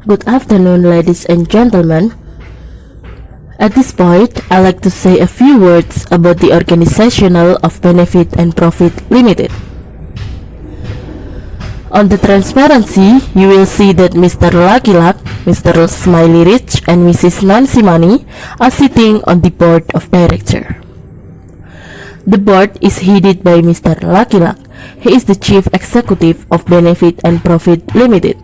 Good afternoon, ladies and gentlemen. At this point, I'd like to say a few words about the organizational of Benefit and Profit Limited. On the transparency, you will see that Mr. Lucky Luck, Mr. Smiley Rich, and Mrs. Nancy Money are sitting on the board of directors. The board is headed by Mr. Lucky Luck. He is the chief executive of Benefit and Profit Limited,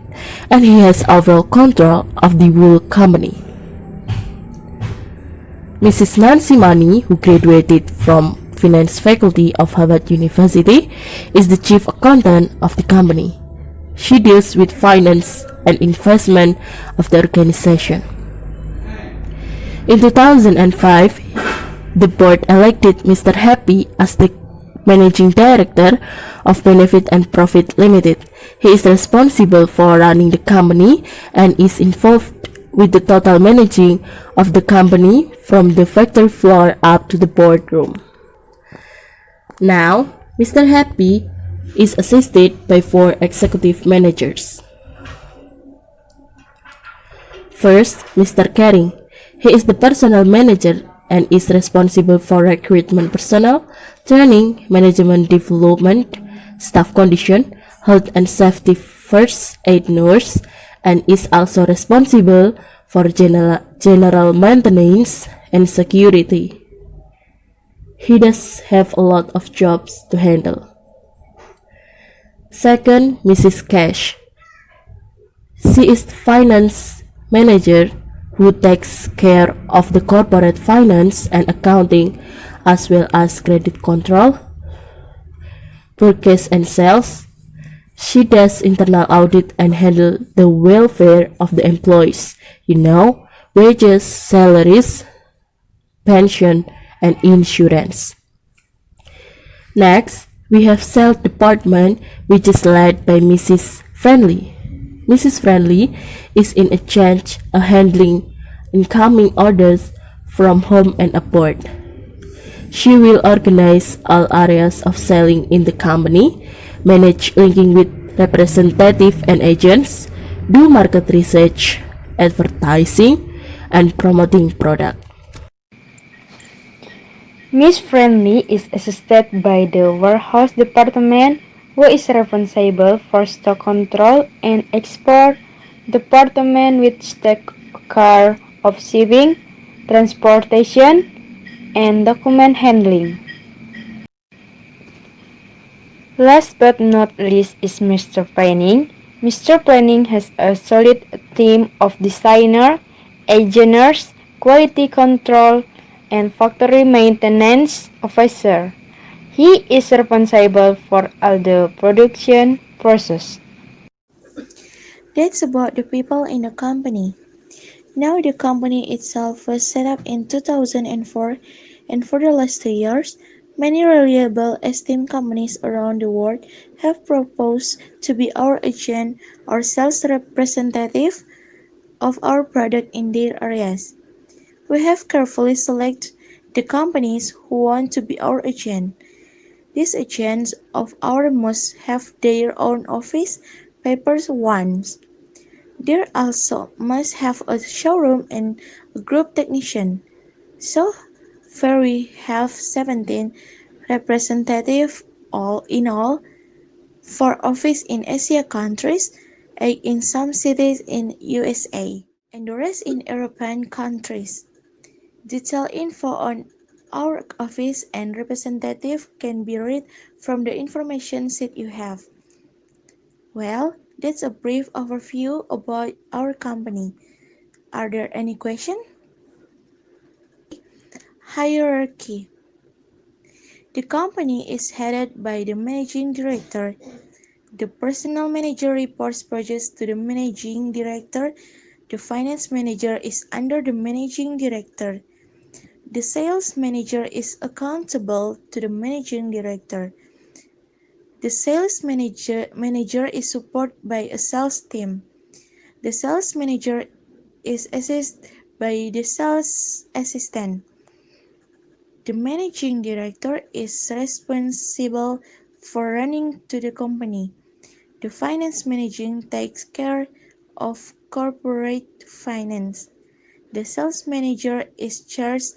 and he has overall control of the whole company. Mrs. Nancy Money, who graduated from Finance faculty of Harvard University, is the chief accountant of the company. She deals with finance and investment of the organization. In 2005, the board elected Mr. Happy as the managing director of Benefit and Profit Limited. He is responsible for running the company and is involved with the total managing of the company from the factory floor up to the boardroom. Now, Mr. Happy is assisted by 4 executive managers. First, Mr. Caring. He is the personnel manager and is responsible for recruitment personnel, training, management development, staff condition, health and safety, first aid nurse, and is also responsible for general maintenance and security. He does have a lot of jobs to handle. Second, Mrs. Cash. She is the finance manager who takes care of the corporate finance and accounting as well as credit control, purchase and sales. She does internal audit and handle the welfare of the employees, wages, salaries, pension, and insurance. Next, we have sales department, which is led by Mrs. Friendly. Mrs. Friendly is in charge of handling incoming orders from home and abroad. She will organize all areas of selling in the company, manage linking with representatives and agents, do market research, advertising, and promoting product. Miss Friendly is assisted by the warehouse department, who is responsible for stock control, and export department, which takes care of shipping, transportation, and document handling. Last but not least is Mr. Planning. Mr. Planning has a solid team of designer, engineers, quality control, and factory maintenance officer. He is responsible for all the production process. That's about the people in the company. Now the company itself was set up in 2004, and for the last 2 years, many reliable esteemed companies around the world have proposed to be our agent or sales representative of our product in their areas. We have carefully selected the companies who want to be our agent. These agents of ours must have their own office papers once. They also must have a showroom and a group technician. So far we have 17 representatives all in all, 4 offices in Asia countries, 8 in some cities in USA, and the rest in European countries. Detailed info on our office and representative can be read from the information sheet you have. Well, that's a brief overview about our company. Are there any questions? Hierarchy. The company is headed by the managing director. The personnel manager reports projects to the managing director. The finance manager is under the managing director. The sales manager is accountable to the managing director. The sales manager is supported by a sales team. The sales manager is assisted by the sales assistant. The managing director is responsible for running to the company. The finance manager takes care of corporate finance. The sales manager is charged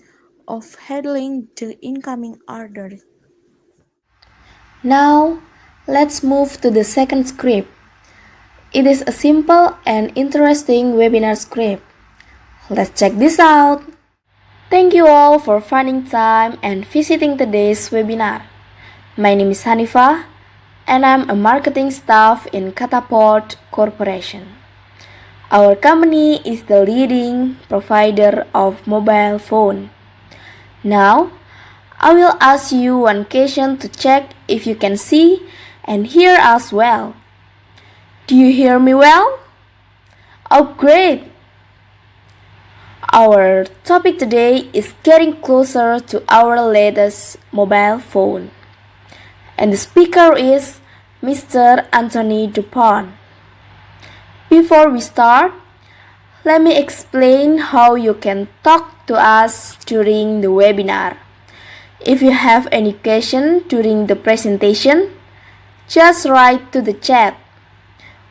of handling the incoming orders. Now, let's move to the second script. It is a simple and interesting webinar script. Let's check this out. Thank you all for finding time and visiting today's webinar. My name is Hanifah and I'm a marketing staff in Catapult Corporation. Our company is the leading provider of mobile phone. Now, I will ask you one question to check if you can see and hear us well. Do you hear me well? Oh, great! Our topic today is getting closer to our latest mobile phone. And the speaker is Mr. Anthony Dupont. Before we start, let me explain how you can talk to us during the webinar. If you have any question during the presentation, just write to the chat.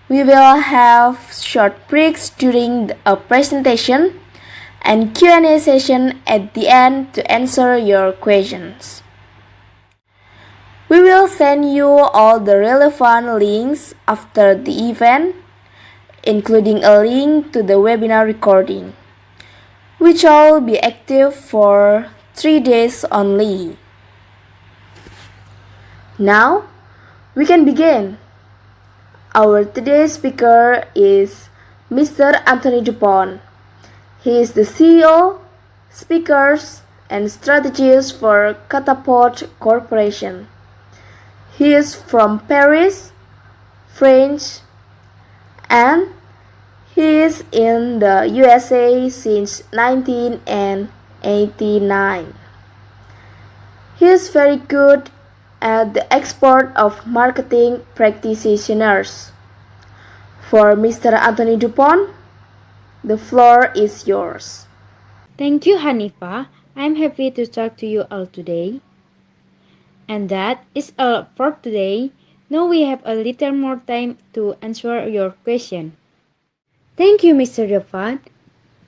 We will have short breaks during a presentation and Q&A session at the end to answer your questions. We will send you all the relevant links after the event, including a link to the webinar recording, which will be active for 3 days only. Now, we can begin. Our today's speaker is Mr. Anthony Dupont. He is the CEO, speakers, and strategist for Catapult Corporation. He is from Paris, France, and he is in the USA since 1989. He is very good at the export of marketing practitioners. For Mr. Anthony Dupont, the floor is yours. Thank you, Hanifah. I'm happy to talk to you all today. And that is all for today. Now we have a little more time to answer your question. Thank you, Mr. Dupont.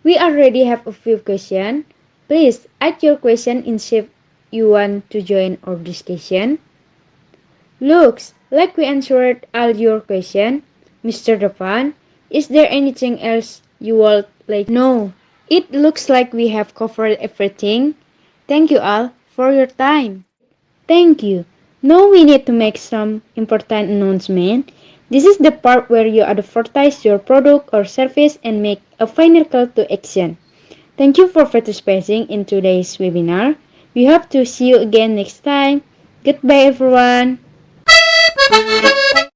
We already have a few questions. Please add your question in shape you want to join our discussion. Looks like we answered all your questions. Mr. Dupont, is there anything else you would like to know? It looks like we have covered everything. Thank you all for your time. Thank you. Now we need to make some important announcement. This is the part where you advertise your product or service and make a final call to action. Thank you for participating in today's webinar. We hope to see you again next time. Goodbye everyone.